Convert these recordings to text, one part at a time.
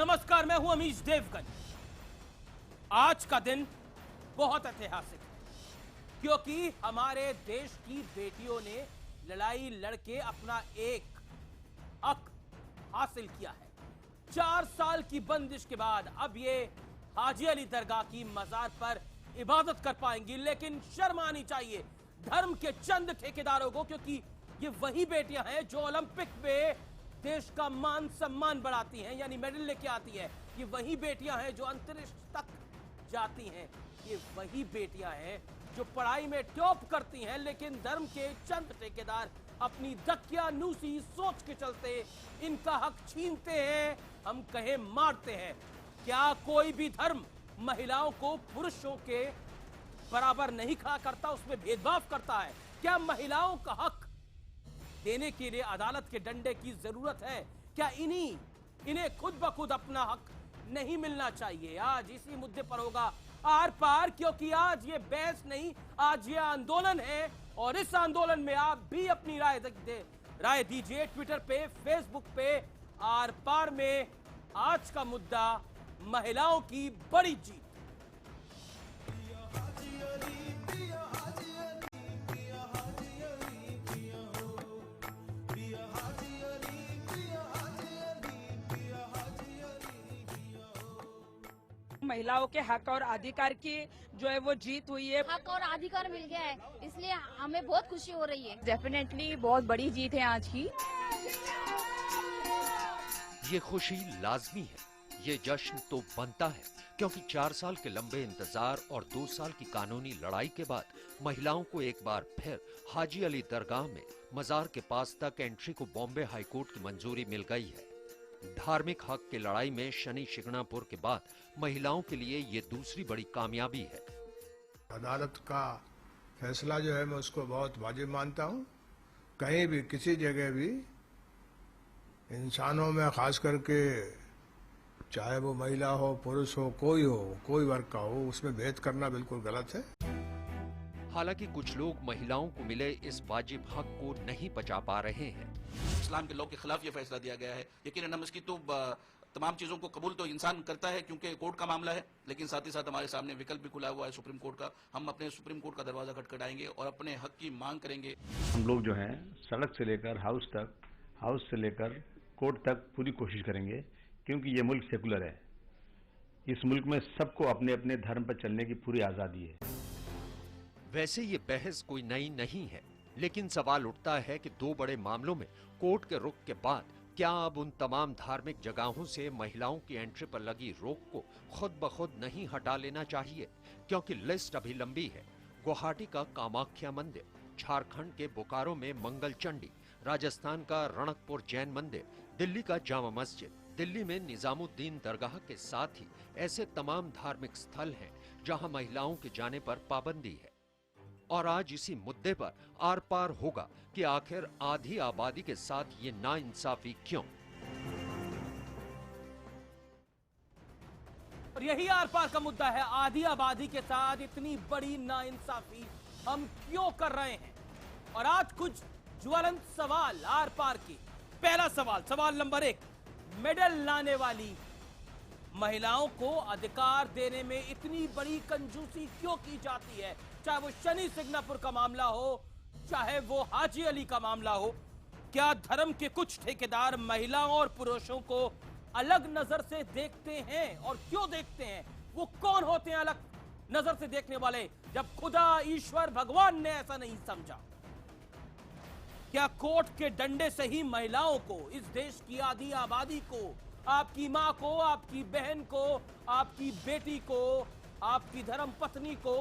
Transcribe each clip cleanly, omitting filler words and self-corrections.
नमस्कार, मैं हूं अमीश देवगन। आज का दिन बहुत ऐतिहासिक है क्योंकि हमारे देश की बेटियों ने लड़ाई लड़के अपना एक हक हासिल किया है। 4 साल की बंदिश के बाद अब ये हाजी अली दरगाह की मजार पर इबादत कर पाएंगी, लेकिन शर्म आनी चाहिए धर्म के चंद ठेकेदारों को, क्योंकि ये वही बेटियां हैं जो ओलंपिक में देश का मान सम्मान बढ़ाती हैं, यानी मेडल लेके आती है। ये वही बेटियां हैं जो अंतरिक्ष तक जाती हैं। ये वही बेटियां हैं जो पढ़ाई में टॉप करती हैं, लेकिन धर्म के चंद ठेकेदार अपनी दकियानूसी सोच के चलते इनका हक छीनते हैं, हम कहें मारते हैं। क्या कोई भी धर्म महिलाओं को पुरुषों के बराबर नहीं खड़ा करता, उसमें भेदभाव करता है? क्या महिलाओं का हक देने के लिए अदालत के डंडे की जरूरत है? क्या इन्हें खुद ब खुद अपना हक नहीं मिलना चाहिए? आज इसी मुद्दे पर होगा आर पार, क्योंकि आज ये बहस नहीं, आज ये आंदोलन है। और इस आंदोलन में आप भी अपनी राय दीजिए ट्विटर पे, फेसबुक पे। आर पार में आज का मुद्दा महिलाओं की बड़ी जीत। महिलाओं के हक और अधिकार की जो है वो जीत हुई है। हक और अधिकार मिल गया है, इसलिए हमें बहुत खुशी हो रही है। डेफिनेटली बहुत बड़ी जीत है आज की। ये खुशी लाजमी है, ये जश्न तो बनता है, क्योंकि 4 साल के लंबे इंतजार और 2 साल की कानूनी लड़ाई के बाद महिलाओं को एक बार फिर हाजी अली दरगाह में मजार के पास तक एंट्री को बॉम्बे हाईकोर्ट की मंजूरी मिल गई है। धार्मिक हक की लड़ाई में शनि शिंगणापुर के बाद महिलाओं के लिए ये दूसरी बड़ी कामयाबी है। अदालत का फैसला जो है मैं उसको बहुत वाजिब मानता हूँ। कहीं भी किसी जगह भी इंसानों में खास करके चाहे वो महिला हो, पुरुष हो, कोई वर्ग का हो, उसमें भेद करना बिल्कुल गलत है। हालांकि कुछ लोग महिलाओं को मिले इस वाजिब हक को नहीं पचा पा रहे हैं। इस्लाम के लॉ के खिलाफ ये फैसला दिया गया है। यकीनन हम इसकी तो तमाम चीजों को कबूल तो इंसान करता है क्योंकि कोर्ट का मामला है, लेकिन साथ ही साथ हमारे सामने विकल्प भी खुला हुआ है सुप्रीम कोर्ट का। हम अपने सुप्रीम कोर्ट का दरवाजा खटखटाएंगे और अपने हक की मांग करेंगे। हम लोग जो है सड़क से लेकर हाउस तक, हाउस से लेकर कोर्ट तक पूरी कोशिश करेंगे, क्योंकि ये मुल्क सेकुलर है। इस मुल्क में सबको अपने अपने धर्म पर चलने की पूरी आजादी है। वैसे ये बहस कोई नई नहीं है, लेकिन सवाल उठता है कि 2 बड़े मामलों में कोर्ट के रुख के बाद क्या अब उन तमाम धार्मिक जगहों से महिलाओं की एंट्री पर लगी रोक को खुद ब खुद नहीं हटा लेना चाहिए? क्योंकि लिस्ट अभी लंबी है। गुवाहाटी का कामाख्या मंदिर, झारखंड के बोकारो में मंगल चंडी, राजस्थान का रणकपुर जैन मंदिर, दिल्ली का जामा मस्जिद, दिल्ली में निजामुद्दीन दरगाह के साथ ही ऐसे तमाम धार्मिक स्थल हैं जहां महिलाओं के जाने पर पाबंदी है। और आज इसी मुद्दे पर आर पार होगा कि आखिर आधी आबादी के साथ ये नाइंसाफी क्यों? और यही आर पार का मुद्दा है, आधी आबादी के साथ इतनी बड़ी नाइंसाफी हम क्यों कर रहे हैं? और आज कुछ ज्वलंत सवाल आर पार के। पहला सवाल नंबर 1, मेडल लाने वाली महिलाओं को अधिकार देने में इतनी बड़ी कंजूसी क्यों की जाती है? चाहे वो शनि शिंगणापुर का मामला हो, चाहे वो हाजी अली का मामला हो। क्या धर्म के कुछ ठेकेदार महिलाओं और पुरुषों को अलग नजर से देखते हैं? और क्यों देखते हैं? वो कौन होते हैं अलग नजर से देखने वाले, जब खुदा ईश्वर भगवान ने ऐसा नहीं समझा? क्या कोर्ट के डंडे से ही महिलाओं को, इस देश की आधी आबादी को, आपकी मां को, आपकी बहन को, आपकी बेटी को, आपकी धर्म पत्नी को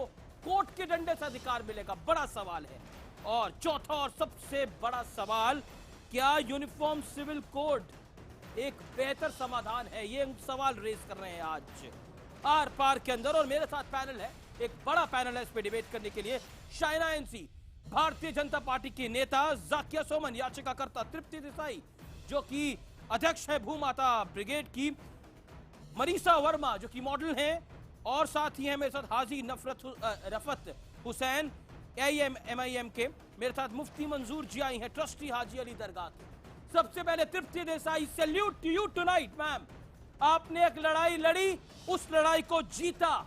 कोर्ट के डंडे से अधिकार मिलेगा? बड़ा सवाल है। और चौथा और सबसे बड़ा सवाल, क्या यूनिफॉर्म सिविल कोड एक बेहतर समाधान है? ये हम सवाल रेज कर रहे हैं आज आर पार के अंदर। और मेरे साथ पैनल है, एक बड़ा पैनल है इस पे डिबेट करने के लिए। शाइना एनसी, भारतीय जनता पार्टी के नेता जाकिया सोमन, याचिकाकर्ता तृप्ति देसाई जो कि अध्यक्ष है भूमाता ब्रिगेड की, मनीषा वर्मा जो कि मॉडल हैं, और साथ ही है मेरे साथ हाजी रफत हुसैन AIM-MIM के, मेरे साथ मुफ्ती मंजूर जी आई हैं, ट्रस्टी हाजी अली दरगाह के। सबसे पहले Tripti Desai, salute to you tonight ma'am. आपने एक लड़ाई लड़ी, उस लड़ाई को जीता।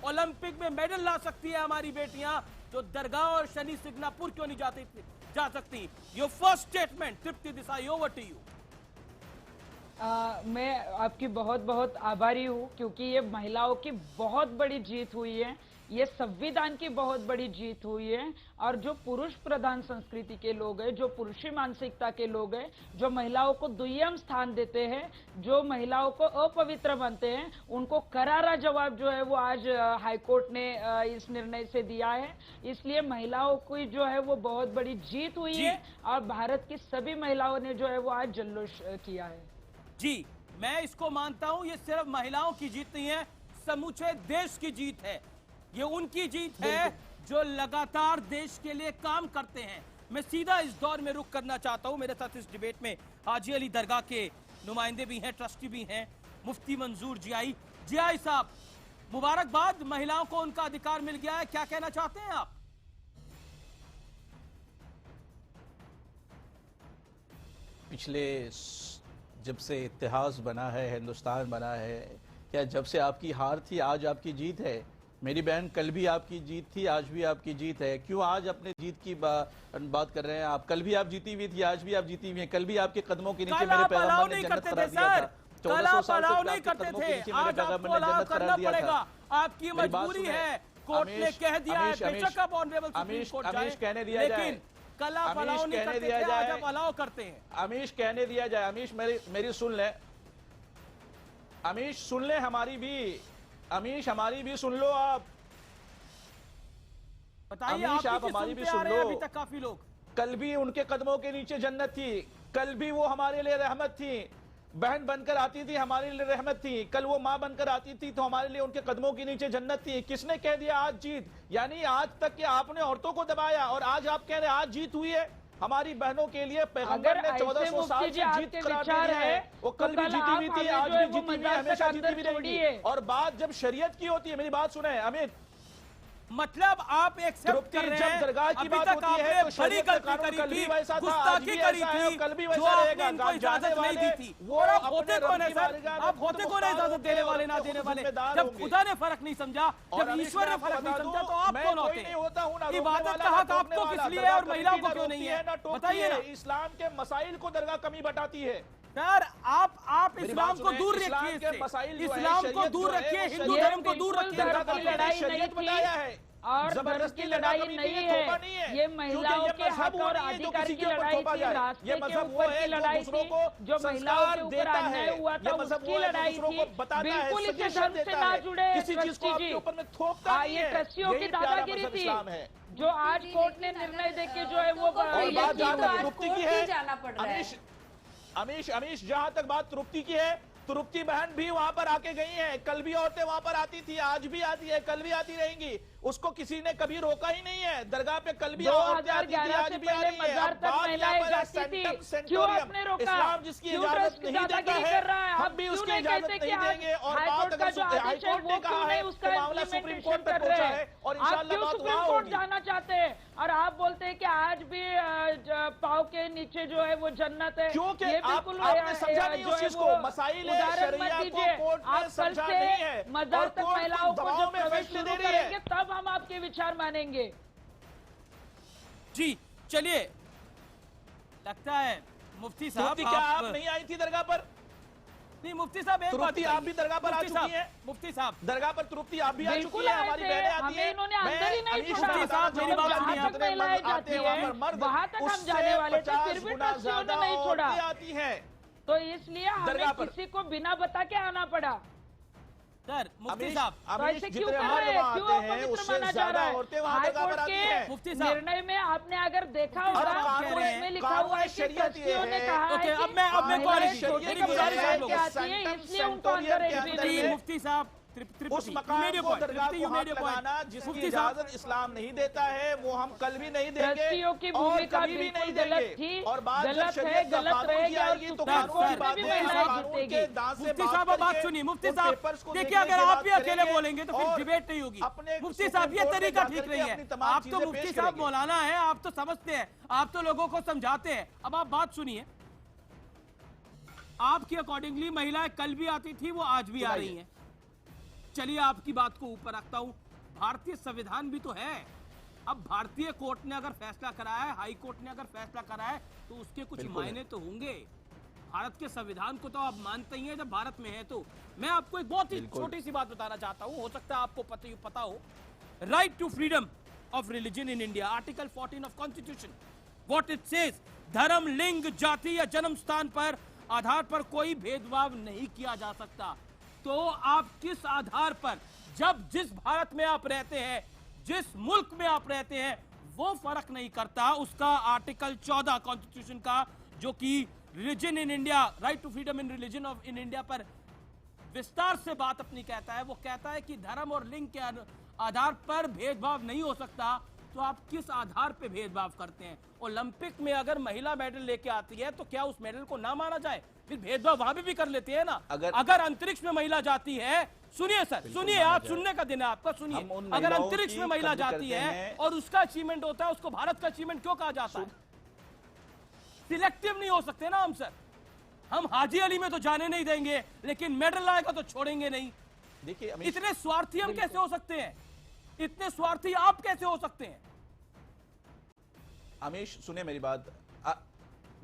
ओलंपिक में मेडल ला सकती है हमारी बेटियां, जो दरगाह और शनि सिग्नापुर क्यों नहीं जा सकती। Your first statement Trupti Desai, over to you. मैं आपकी बहुत बहुत आभारी हूँ, क्योंकि ये महिलाओं की बहुत बड़ी जीत हुई है, ये संविधान की बहुत बड़ी जीत हुई है। और जो पुरुष प्रधान संस्कृति के लोग हैं, जो पुरुषी मानसिकता के लोग हैं, जो महिलाओं को दुय्यम स्थान देते हैं, जो महिलाओं को अपवित्र मानते हैं, उनको करारा जवाब जो है वो आज हाईकोर्ट ने इस निर्णय से दिया है। इसलिए महिलाओं की जो है वो बहुत बड़ी जीत हुई है, और भारत की सभी महिलाओं ने जो है वो आज जल्लोष किया है। जी, मैं इसको मानता हूं, ये सिर्फ महिलाओं की जीत नहीं है, समूचे देश की जीत है। ये उनकी जीत है जो लगातार देश के लिए काम करते हैं। मैं सीधा इस दौर में रुख करना चाहता हूं। मेरे साथ इस डिबेट में हाजी अली दरगाह के नुमाइंदे भी हैं, ट्रस्टी भी हैं, मुफ्ती मंजूर जियाई साहब, मुबारकबाद, महिलाओं को उनका अधिकार मिल गया है, क्या कहना चाहते हैं आप? पिछले जब से इतिहास बना है, हिंदुस्तान बना है, क्या जब से आपकी हार थी आज आपकी जीत है? मेरी बहन, कल भी आपकी जीत थी, आज भी आपकी जीत है। क्यों आज अपने जीत की बात कर रहे हैं आप? कल भी आप जीती हुई थी, आज भी आप जीती हुई हैं। कल भी आपके कदमों के नीचे मेरे पैगंबर ने जन्नत करार दिया था। 1400 साल से आपके कदमों के नीचे मेरे पैगंबर ने जन्नत करार दिया था। आपकी मजबूरी है, कोर्ट ने कह दिया है, बेशक आप ऑनरेबल सुप्रीम कोर्ट जाएं, कहने दिया जाए, कल आप अलाउ नहीं करते थे, आज आप अलाउ करते हैं। अमीश कहने दिया जाए, अमीश मेरी सुन ले, अमीश सुन ले हमारी भी, अमीश हमारी भी सुन लो आप। बताइए, अमीश आप हमारी भी सुन लो। अभी तक काफी लोग, कल भी उनके कदमों के नीचे जन्नत थी, कल भी वो हमारे लिए रहमत थी, बहन बनकर आती थी हमारे लिए रहमत थी, कल वो माँ बनकर आती थी तो हमारे लिए उनके कदमों के नीचे जन्नत थी। किसने कह दिया आज जीत? यानी आज तक के आपने औरतों को दबाया और आज आप कह रहे हैं आज जीत हुई है हमारी बहनों के लिए। पैगंबर ने 1400 साल से जीत करार दी है, वो कल भी जीती हुई थी, आज भी जीती हुई है, हमेशा जीती हुई रहेगी। और बात जब शरीयत की होती है, मेरी बात सुने अमित, मतलब आप एक्सेप्ट कर रहे हैं, दरगाह की बात होती है तो बड़ी गलती करी थी, गुस्ताखी करी थी, कल भी जो वैसा आपने रहेगा। इनको इजाजत नहीं दी थी। वो और आप अपने होते कौन है रब की सर? बारगाह आप में होते खुद कौन है इजाजत देने वाले, ना होंगे, देने वाले? जिम्मेदार जब होंगे। खुदा ने फर्क नहीं समझा, जब ईश्वर ने फर्क नहीं समझा, तो आप कौन होते हैं? इबादत का हक आपको किस लिए है और महिलाओं को क्यों नहीं है? बताइए ना। इस्लाम के मसाइल को दरगाह कमी बताती है। सर आप इस्लाम को दूर रखिए, इस्लाम को दूर रखिए, हिंदू धर्म को दूर रखिए। शरीयत बताया है और धर्म की लड़ाई नहीं है, ये महिलाओं के हक और अधिकार की लड़ाई थी, रास्ते के ऊपर की लड़ाई थी, जो महिलाओं के ऊपर अन्याय हुआ था उसकी लड़ाई थी। बिल्कुल इसे धर्म से ना जुड़े ट्रस्टी जी, ये ट्रस्टियों की दादागिरी थी जो आज कोर्ट ने निर्णय देके जो है वो जाना पड़ रहा है। अमीश जहां तक बात तृप्ति की है, तृप्ति बहन भी वहां पर आके गई हैं, कल भी औरतें वहां पर आती थी, आज भी आती है, कल भी आती रहेंगी, उसको किसी ने कभी रोका ही नहीं है। दरगाह पे कल भी औरतें आती थी, आज भी आ रही है। अब बात यहाँ पर सेंटम सेंटोरियम, इस्लाम जिसकी इजाजत नहीं देता है, हम भी उसकी इजाजत नहीं देंगे। और बात अगर हाईकोर्ट ने कहा है तो मामला सुप्रीम कोर्ट तक पहुंचा है और इंशाल्लाह बात वहां होगी। जाना चाहते हैं और आप बोलते हैं कि आज भी पाँव के नीचे जो है वो जन्नत है, क्योंकि आपने समझा नहीं उस चीज को। मसाइल शरिया को कोर्ट ने समझा नहीं है और कोर्ट महिलाओं को दबाव में फैसले दे रही है, तब हम आपके विचार मानेंगे। जी चलिए, लगता है मुफ्ती साहब क्या आप नहीं आई थी दरगाह पर? नहीं मुफ्ती साहब, एक बात, आप भी दरगाह पर आ चुकी हैं। मुफ्ती साहब दरगाह पर तृप्ति आप भी आ चुकी है, हमारी बहनें आती हैं। इन्होंने अंदर ही नहीं छोड़ा। मुफ्ती साहब मेरी बात सुनिए, महिलाएं जाती है वहां तक हम जाने वाले थे, फिर भी ट्रस्टियों ने नहीं छोड़ा। आती है तो इसलिए हमें किसी को बिना बता के आना पड़ा। सर मुफ्ती साहब, ऐसे क्यों कर रहे हैं? क्यों अपवित्र माना जा रहा है? हाईकोर्ट के निर्णय में आपने अगर देखा होगा, उसमें लिखा हुआ है कि ट्रस्टियों ने कहा है कि महिलाएं छोटे कपड़े पहन के आती है, इसलिए उनको अंदर एंट्री नहीं है। मुफ्ती साहब, उस मकाम को दरगाह को हाथ लगाना जिसकी इजाजत इस्लाम नहीं देता है, वो हम कल भी नहीं देंगे ट्रस्टियों की भूमिका भी नहीं गलत थी, और बात गलत है, गलत रहेगी और तो मुफ्ती साहब बात सुनिए। मुफ्ती साहब देखिए, अगर आप भी अकेले बोलेंगे तो फिर डिबेट नहीं होगी। मुफ्ती साहब ये तरीका ठीक नहीं है। आप तो मुफ्ती साहब मौलाना है, आप तो समझते हैं, आप तो लोगों को समझाते हैं। अब आप बात सुनिए। आपके अकॉर्डिंगली महिलाएं कल भी आती थी, वो आज भी आ रही हैं। चलिए आपकी बात को ऊपर रखता हूं, भारतीय संविधान भी तो है। अब भारतीय कोर्ट ने अगर फैसला कराया है, हाई कोर्ट ने अगर फैसला कराया है, तो उसके कुछ मायने तो होंगे। भारत के संविधान को तो आप मानते ही हैं जब भारत में है। तो मैं आपको एक बहुत ही छोटी सी बात बताना चाहता हूं, हो सकता है आपको पता हो। Right to freedom of religion in India, article 14 of constitution, what it says, धर्म, लिंग, जाति या जन्म स्थान पर आधार पर कोई भेदभाव नहीं किया जा सकता। तो आप किस आधार पर, जब जिस भारत में आप रहते हैं, जिस मुल्क में आप रहते हैं, वो फर्क नहीं करता। उसका आर्टिकल 14 कॉन्स्टिट्यूशन का, जो कि religion in India, right to freedom in religion of in India पर विस्तार से बात अपनी कहता है। वो कहता है कि धर्म और लिंग के आधार पर भेदभाव नहीं हो सकता। तो आप किस आधार पे भेदभाव करते हैं? ओलंपिक में अगर महिला मेडल लेके आती है तो क्या उस मेडल को ना माना जाए? फिर भेदभाव वहां भी कर लेते हैं ना। अगर अंतरिक्ष में महिला जाती है, सुनिए सर, सुनिए, आज सुनने का दिन है आपका, सुनिए। अगर अंतरिक्ष में महिला जाती है और उसका अचीवमेंट होता है, उसको भारत का अचीवमेंट क्यों कहा जाता है? सिलेक्टिव नहीं हो सकते ना हम सर। हम हाजी अली में तो जाने नहीं देंगे, लेकिन मेडल लाएगा तो छोड़ेंगे नहीं। देखिए इतने स्वार्थी हम कैसे हो सकते हैं? इतने स्वार्थी आप कैसे हो सकते हैं? अमीश सुने मेरी बात।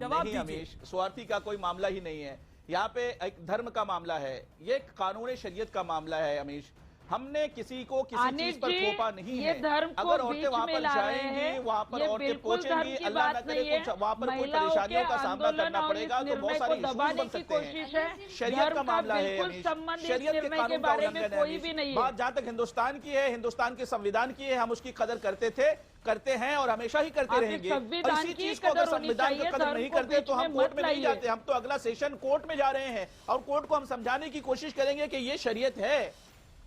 नहीं अमीश, स्वार्थी का कोई मामला ही नहीं है। यहाँ पे एक धर्म का मामला है, ये कानून शरीयत का मामला है अमीश। हमने किसी को किसी चीज पर थोपा नहीं है। अगर औरतें वहां पर जाएंगी, वहां पर औरतें पहुंचेंगी, अल्लाह न करे कुछ वहां पर कोई परेशानियों का सामना करना पड़ेगा, तो बहुत सारे इश्यूज बन सकते हैं। शरीयत का मामला है अमीश, शरीयत के कानून का उल्लंघन है अमीश। बात जहां तक हिंदुस्तान की है, हिंदुस्तान के संविधान की है, हम उसकी कदर करते थे, करते हैं और हमेशा ही करते रहेंगे। और इसी चीज को अगर संविधान का कदर नहीं करते तो हम कोर्ट में नहीं जाते। हम तो अगला सेशन कोर्ट में जा रहे हैं और कोर्ट को हम समझाने की कोशिश करेंगे कि ये शरीयत है।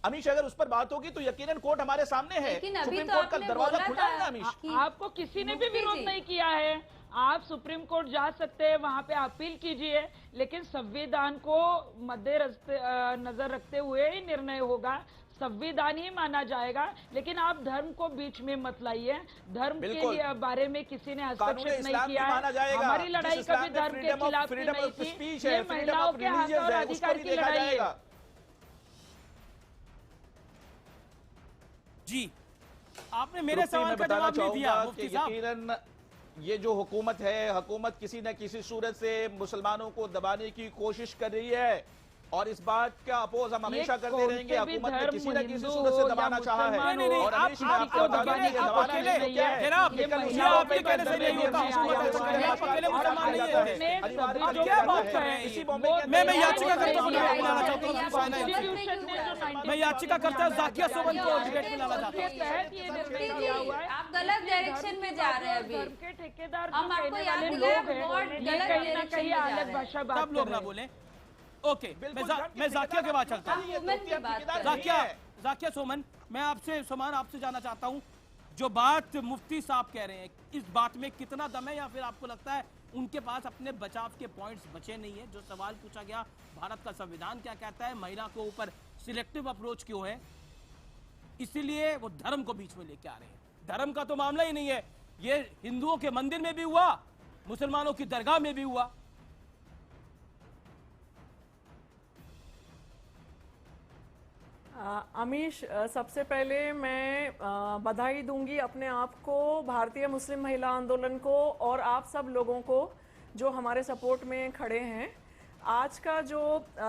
अमीश अगर उस पर बात होगी तो यकीनन कोर्ट हमारे सामने है। सुप्रीम कोर्ट का दरवाजा खुला है ना अमीश। आपको किसी ने भी विरोध नहीं किया है, आप सुप्रीम कोर्ट जा सकते हैं, वहां पे अपील कीजिए, लेकिन संविधान को मद्देनजर रखते हुए ही निर्णय होगा। संविधान ही माना जाएगा, लेकिन आप धर्म को बीच में मत लाइए। धर्म के बारे में किसी ने हस्तक्षेप नहीं किया है। हमारी लड़ाई कभी धर्म के खिलाफ नहीं थी, ये महिलाओं के हक और अधिकार की लड़ाई है। जी, आपने मेरे सवाल का जवाब नहीं दिया मुफ्ती साहब। यकीनन ये जो हुकूमत है, हुकूमत किसी न किसी सूरत से मुसलमानों को दबाने की कोशिश कर रही है और इस बात का अपोज हम हमेशा करते रहेंगे। हुकूमत ने किसी न किसी सूरत से दबाना चाहा है। और अमीश मैं आपको दबाने की अकेले जनाब, ये आपके कहने से नहीं होता। आप अकेले मुसलमान नहीं है। आप क्या बात कर रहे हैं? इसी मैं याचिका करता हूं, लाना चाहता हूं, मैं याचिका करता हूं जाकिया सोबन को डिबेट में लाना चाहता हूं। आप गलत डायरेक्शन में जा रहे हैं। अभी ठेकेदार हम आपको याद लोग हैं, ये कहीं ना कहीं अलग भाषा बात सब लोग ना बोले। ओके, मैं जाकिया के बाद चलता हूँ। जाकिया सोमन, मैं आपसे जानना चाहता हूँ, जो बात मुफ्ती साहब कह रहे हैं, इस बात में कितना दम है, या फिर आपको लगता है उनके पास अपने बचाव के पॉइंट्स बचे नहीं है? जो सवाल पूछा गया, भारत का संविधान क्या कहता है, महिला को ऊपर सिलेक्टिव अप्रोच क्यों है, इसीलिए वो धर्म को बीच में लेके आ रहे हैं। धर्म का तो मामला ही नहीं है, ये हिंदुओं के मंदिर में भी हुआ, मुसलमानों की दरगाह में भी हुआ। अमीश, सबसे पहले मैं बधाई दूंगी अपने आप को, भारतीय मुस्लिम महिला आंदोलन को और आप सब लोगों को जो हमारे सपोर्ट में खड़े हैं। आज का जो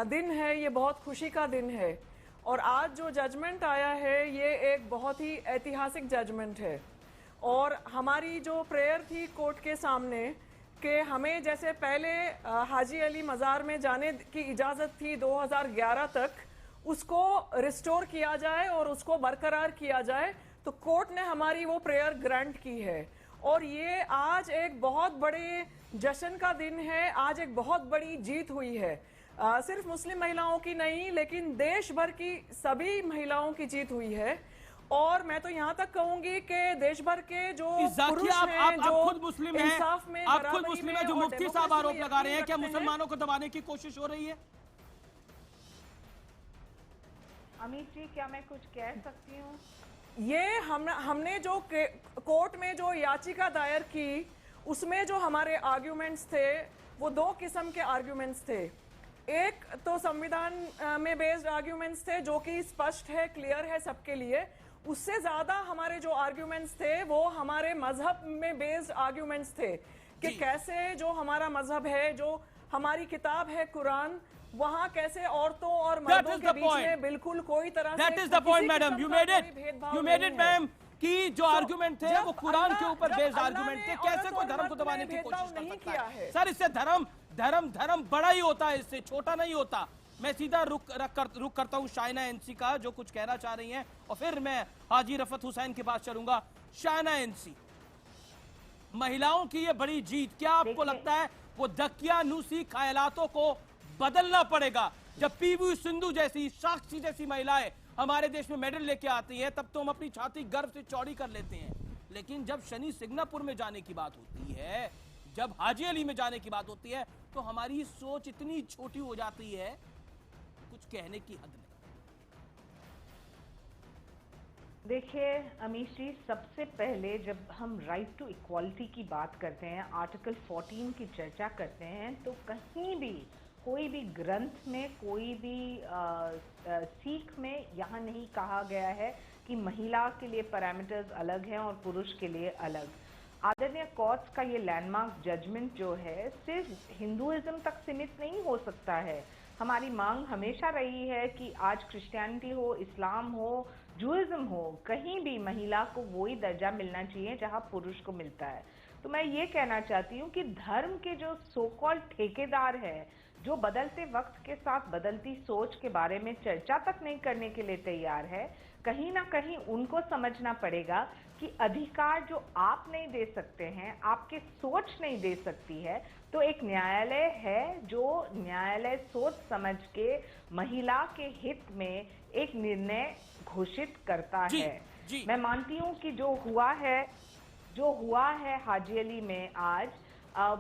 दिन है ये बहुत खुशी का दिन है और आज जो जजमेंट आया है ये एक बहुत ही ऐतिहासिक जजमेंट है। और हमारी जो प्रेयर थी कोर्ट के सामने कि हमें जैसे पहले हाजी अली मज़ार में जाने की इजाज़त थी 2011 तक, उसको रिस्टोर किया जाए और उसको बरकरार किया जाए, तो कोर्ट ने हमारी वो प्रेयर ग्रांट की है। और ये आज एक बहुत बड़े जश्न का दिन है, आज एक बहुत बड़ी जीत हुई है। सिर्फ मुस्लिम महिलाओं की नहीं, लेकिन देश भर की सभी महिलाओं की जीत हुई है। और मैं तो यहाँ तक कहूंगी कि देश भर के जो पुरुष हैं, जो खुद मुस्लिम हैं, इंसाफ में, आप खुद मुस्लिम हैं, जो मुफ्ती साहब आरोप लगा रहे हैं, क्या मुसलमानों को दबाने की कोशिश हो रही है? अमित जी, क्या मैं कुछ कह सकती हूँ? ये हमने जो कोर्ट में जो याचिका दायर की, उसमें जो हमारे आर्ग्यूमेंट्स थे वो दो किस्म के आर्ग्यूमेंट्स थे। एक तो संविधान में बेस्ड आर्ग्यूमेंट्स थे जो कि स्पष्ट है, क्लियर है सबके लिए। उससे ज्यादा हमारे जो आर्ग्यूमेंट्स थे वो हमारे मजहब में बेस्ड आर्ग्यूमेंट्स थे कि कैसे जो हमारा मजहब है, जो हमारी किताब है कुरान, वहां कैसे औरतों और मर्दों के बीच में बिल्कुल कोई तरह say that is the point madam, you made it ma'am, कि जो आर्गुमेंट थे वो कुरान के ऊपर बेस्ड आर्गुमेंट थे। कैसे कोई धर्म को दबाने की कोशिश कर सकता है? सर इससे धर्म बड़ा ही होता है, इससे छोटा नहीं होता। मैं सीधा रुक करता हूं शाइना एनसी का, जो कुछ कहना चाह रही हैं, और फिर मैं हाजी रफत हुसैन के पास चलूंगा। शाइना एनसी, महिलाओं की ये बड़ी जीत, क्या आपको लगता है वो दकियानूसी ख्यालातों को बदलना पड़ेगा? जब पीवी सिंधु जैसी, साक्षी जैसी महिलाएं हमारे देश में मेडल लेके आती है, तब तो हम अपनी छाती गर्व से चौड़ी कर लेते हैं। लेकिन जब शनि सिंगापुर में जाने की बात होती है, जब हाजी अली में जाने की बात होती है, तो हमारी सोच इतनी छोटी हो जाती है, कुछ कहने की हद नहीं। देखिए अमीश जी, सबसे पहले जब हम राइट टू इक्वालिटी की बात करते हैं, आर्टिकल 14 की चर्चा करते हैं, तो कहीं भी कोई भी ग्रंथ में, कोई भी सीख में यहाँ नहीं कहा गया है कि महिला के लिए पैरामीटर्स अलग हैं और पुरुष के लिए अलग। आदरणीय कोर्ट्स का ये लैंडमार्क जजमेंट जो है सिर्फ हिंदुइज्म तक सीमित नहीं हो सकता है। हमारी मांग हमेशा रही है कि आज क्रिश्चियनिटी हो, इस्लाम हो, जूइज्म हो, कहीं भी महिला को वही दर्जा मिलना चाहिए जहां पुरुष को मिलता है। तो मैं ये कहना चाहती हूँ कि धर्म के जो सो कॉल्ड ठेकेदार है, जो बदलते वक्त के साथ बदलती सोच के बारे में चर्चा तक नहीं करने के लिए तैयार है, कहीं ना कहीं उनको समझना पड़ेगा कि अधिकार जो आप नहीं दे सकते हैं, आपकी सोच नहीं दे सकती है, तो एक न्यायालय है जो न्यायालय सोच समझ के महिला के हित में एक निर्णय घोषित करता है। मैं मानती हूँ कि जो हुआ है हाजी अली में आज,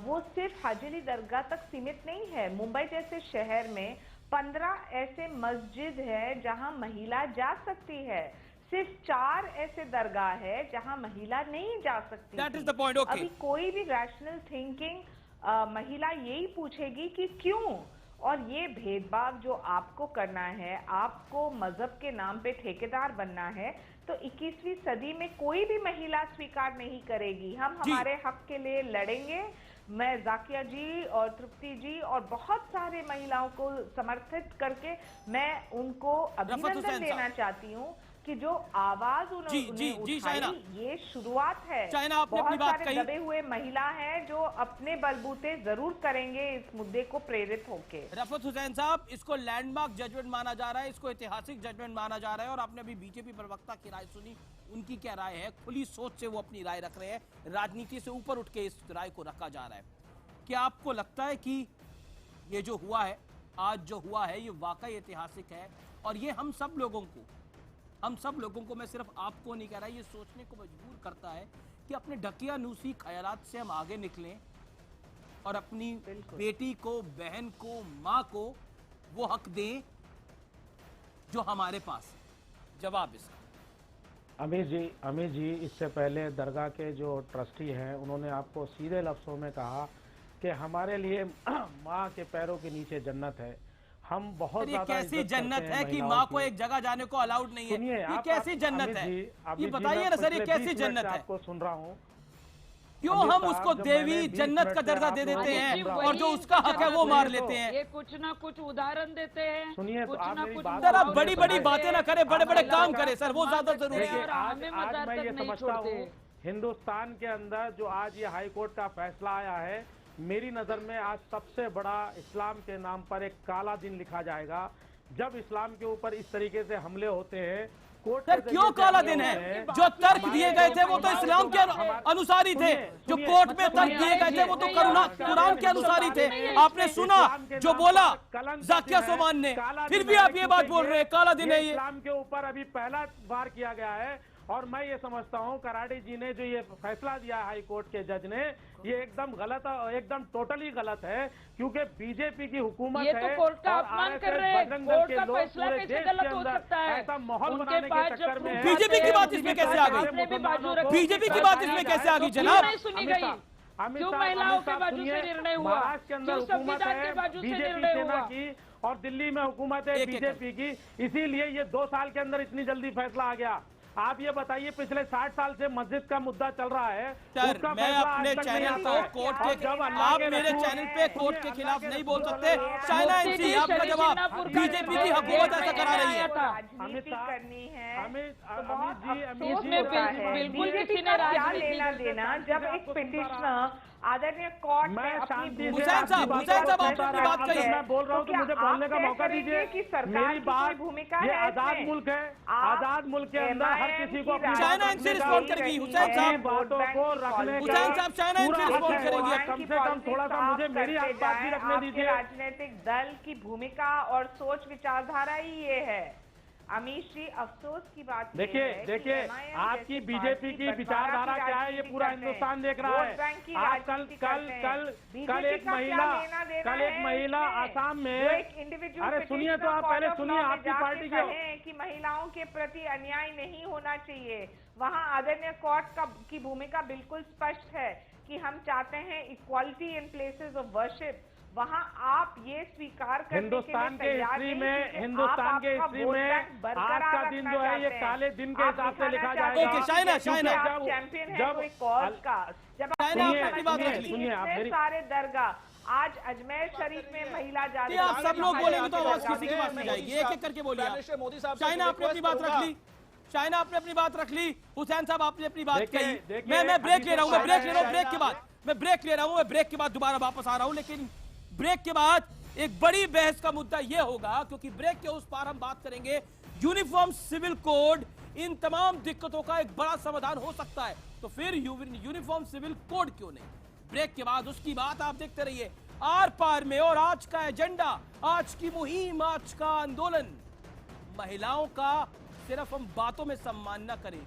वो सिर्फ हाजी अली दरगाह तक सीमित नहीं है। मुंबई जैसे शहर में 15 ऐसे मस्जिद है जहां महिला जा सकती है, सिर्फ 4 ऐसे दरगाह है जहां महिला नहीं जा सकती। That is the point, okay. अभी कोई भी रैशनल थिंकिंग महिला यही पूछेगी कि क्यों, और ये भेदभाव जो आपको करना है, आपको मजहब के नाम पे ठेकेदार बनना है, तो 21वीं सदी में कोई भी महिला स्वीकार नहीं करेगी। हम हमारे हक के लिए लड़ेंगे। मैं जाकिया जी और तृप्ति जी और बहुत सारे महिलाओं को समर्थित करके मैं उनको अभिनंदन देना चाहती हूँ कि जो आवाज उन्होंने उठाई, ये शुरुआत है। बहुत सारे दबे हुए महिला हैं जो अपने बलबूते जरूर करेंगे इस मुद्दे को प्रेरित होके। रफत हुसैन साहब, इसको लैंडमार्क जजमेंट माना जा रहा है, इसको ऐतिहासिक जजमेंट माना जा रहा है, और आपने अभी बीजेपी प्रवक्ता की राय सुनी, उनकी क्या राय है? खुली सोच से वो अपनी राय रख रहे हैं, राजनीति से ऊपर उठ के इस राय को रखा जा रहा है। क्या आपको लगता है कि ये जो हुआ है, आज जो हुआ है, ये वाकई ऐतिहासिक है, और ये हम सब लोगों को, मैं सिर्फ आपको नहीं कह रहा, ये सोचने को मजबूर करता है कि अपने ढकियानूसी ख्यालात से हम आगे निकलें और अपनी बेटी को, बहन को, माँ को वो हक दें जो हमारे पास है। जवाब इसका। अमीर जी, इससे पहले दरगाह के जो ट्रस्टी हैं, उन्होंने आपको सीधे लफ्जों में कहा कि हमारे लिए माँ के पैरों के नीचे जन्नत है। हम बहुत ज्यादा कैसी जन्नत है कि माँ को एक जगह जाने को अलाउड नहीं है? ये कैसी जन्नत है? ये बताइए ना सर, ये कैसी जन्नत है? आपको सुन रहा हूँ। क्यों हम उसको देवी जन्नत का दर्जा दे देते हैं और जो उसका हक है वो मार लेते हैं? ये कुछ ना कुछ उदाहरण देते हैं। सुनिए, कुछ ना कुछ सर, आप बड़ी बड़ी बातें ना करें, बड़े बड़े काम करें सर, वो ज्यादा जरूरी है। आज मैं ये समझता हूँ, हिंदुस्तान के अंदर जो आज ये हाई कोर्ट का फैसला आया है, मेरी नजर में आज सबसे बड़ा इस्लाम के नाम पर एक काला दिन लिखा जाएगा। जब इस्लाम के ऊपर इस तरीके से हमले होते हैं, सर क्यों काला दिन है? जो तर्क दिए गए थे वो तो इस्लाम के अनुसार ही थे, जो कोर्ट में तर्क दिए गए थे वो तो कुरान के अनुसार ही थे। आपने सुना जो बोला जाकिया सोमान ने, फिर भी आप ये बात बोल रहे हैं काला दिन है ये। इस्लाम के ऊपर अभी पहला बार किया गया है, और मैं ये समझता हूँ कराड़ी जी ने जो ये फैसला दिया हाई कोर्ट के जज ने, ये एकदम गलत है, एकदम टोटली गलत है, क्योंकि बीजेपी की हुकूमत है, ये तो कोर्ट का अपमान कर रहे हैं। कोर्ट का फैसला कैसे गलत हो सकता है? ऐसा माहौल बनाने के चक्कर में बीजेपी की बात इसमें कैसे आ गई? बीजेपी की बात इसमें कैसे आ गई जनाब? नहीं सुनी गई। अमित महिलाओं के बाजू से निर्णय हुआ? महाराष्ट्र के अंदर हुकूमत है बीजेपी सेना की और दिल्ली में हुकूमत है बीजेपी की, इसीलिए ये 2 साल के अंदर इतनी जल्दी फैसला आ गया। आप ये बताइए, पिछले 60 साल से मस्जिद का मुद्दा चल रहा है, उसका मैं अपने चैनल को कोर्ट के, आप मेरे चैनल पे कोर्ट के खिलाफ नहीं बोल सकते। चाइना एनसी, आपका जवाब, बीजेपी की हुकूमत ऐसा करा रही है। राजनीति करनी है, अमित जी बिल्कुल किसी ने क्या लेना देना जब एक पिटिशनर आदरणीय कोर्ट में अपनी हुसैन साहब अपनी बात कही। मैं बोल रहा हूँ तो मुझे बोलने का मौका दीजिए कि मेरी बात, भूमिका ये आजाद मुल्क है, आजाद मुल्क के अंदर हर किसी को चाइना इनसे रिस्पॉन्ड करेगी। हुसैन साहब बातों को रखने हुसैन साहब चाइना इनसे रिस्पॉन्ड करेंगे। कम से कम थोड़ा सा मुझे मेरी बात भी रखने दीजिए। राजनीतिक दल की भूमिका और सोच विचारधारा ही ये है। अमीश जी, अफसोस की बात देखिए आपकी बीजेपी की विचारधारा क्या है, ये पूरा हिंदुस्तान देख रहा है। आप कल एक महिला आसाम में, अरे सुनिए तो आप पहले सुनिए, आपकी पार्टी की महिलाओं के प्रति अन्याय नहीं होना चाहिए। वहाँ आदरणीय कोर्ट की भूमिका बिल्कुल स्पष्ट है कि हम चाहते हैं equality in places of worship. वहाँ आप ये स्वीकार करने हिंदुस्तान के हिस्ट्री में आज का दिन जो है ये काले दिन के हिसाब से लिखा जाएगा। चैंपियन है कोई कॉज का। जब सुनिए आप मेरी सारे दरगाह आज अजमेर शरीफ में महिला जा रही है, आप सब लोग बोलेंगे तो आवाज किसी के पास नहीं जाएगी। एक एक करके बोलिए। मोदी साहब, चाइना आपने अपनी बात रख ली, चाइना आपने अपनी बात रख ली, हुसैन साहब आपने अपनी बात कही। मैं ब्रेक ले रहा हूँ, ब्रेक ले रहा हूँ, ब्रेक के बाद दोबारा वापस आ रहा हूँ। लेकिन ब्रेक के बाद एक बड़ी बहस का मुद्दा यह होगा, क्योंकि ब्रेक के उस पार हम बात करेंगे यूनिफॉर्म सिविल कोड। इन तमाम दिक्कतों का एक बड़ा समाधान हो सकता है, तो फिर यूनिफॉर्म सिविल कोड क्यों नहीं? ब्रेक के बाद उसकी बात आप देखते रहिए आर पार में। और आज का एजेंडा, आज की मुहिम, आज का आंदोलन, महिलाओं का सिर्फ हम बातों में सम्मान न करें,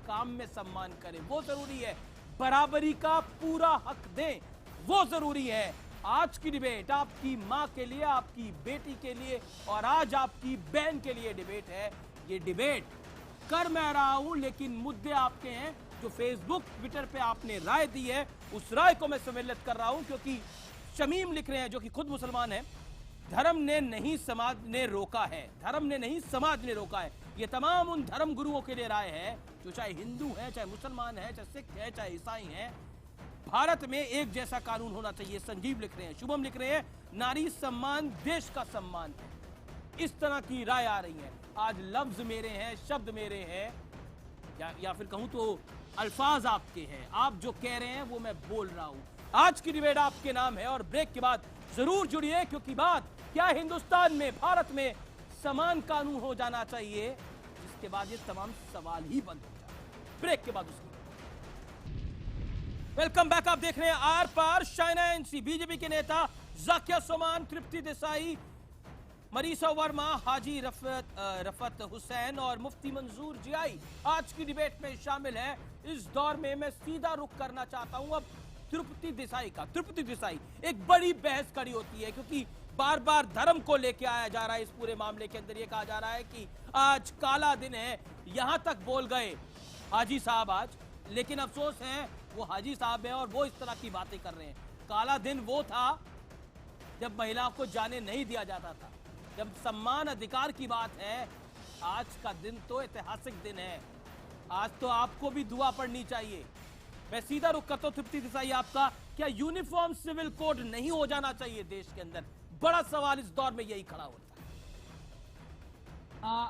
काम में सम्मान करें, वो जरूरी है। बराबरी का पूरा हक दें, वो जरूरी है। आज की डिबेट आपकी मां के लिए, आपकी बेटी के लिए और आज आपकी बहन के लिए डिबेट है। ये डिबेट कर मैं रहा हूं, लेकिन मुद्दे आपके हैं। जो फेसबुक ट्विटर पे आपने राय दी है, उस राय को मैं सम्मिलित कर रहा हूं, क्योंकि शमीम लिख रहे हैं, जो कि खुद मुसलमान है, धर्म ने नहीं समाज ने रोका है, धर्म ने नहीं समाज ने रोका है। ये तमाम उन धर्म गुरुओं के लिए राय है जो चाहे हिंदू है, चाहे मुसलमान है, चाहे सिख है, चाहे ईसाई है। भारत में एक जैसा कानून होना चाहिए। संजीव लिख रहे हैं, शुभम लिख रहे हैं, नारी सम्मान देश का सम्मान है। इस तरह की राय आ रही है। आज लफ्ज मेरे हैं, शब्द मेरे हैं, या फिर कहूं तो अल्फाज आपके हैं। आप जो कह रहे हैं वो मैं बोल रहा हूं। आज की डिबेट आपके नाम है और ब्रेक के बाद जरूर जुड़िए, क्योंकि बात क्या हिंदुस्तान में, भारत में समान कानून हो जाना चाहिए, जिसके बाद ये तमाम सवाल ही बंद हो जाए। ब्रेक के बाद उसकी वेलकम बैक। आप देख रहे हैं आर पार, चाइना एनसी। बीजेपी के नेता जाकिया सोमान, तृप्ति देसाई, मरीसा वर्मा, हाजी रफत हुसैन और मुफ्ती मंजूर जियाई आज की डिबेट में शामिल है। इस दौर में मैं सीधा रुख करना चाहता हूं अब तृप्ति देसाई का। तृप्ति देसाई, एक बड़ी बहस खड़ी होती है, क्योंकि बार बार धर्म को लेकर आया जा रहा है। इस पूरे मामले के अंदर यह कहा जा रहा है कि आज काला दिन है, यहां तक बोल गए हाजी साहब आज, लेकिन अफसोस है वो हाजी साहब हैं और वो इस तरह की बातें कर रहे हैं। काला दिन वो था जब महिलाओं को जाने नहीं दिया जाता था, जब सम्मान अधिकार की बात है। आज का दिन तो ऐतिहासिक दिन है। आज तो आपको भी दुआ पढ़नी चाहिए। मैं सीधा रुख करता हूं तृप्ति देसाई आपका, क्या यूनिफॉर्म सिविल कोड नहीं हो जाना चाहिए देश के अंदर? बड़ा सवाल इस दौर में यही खड़ा होता है।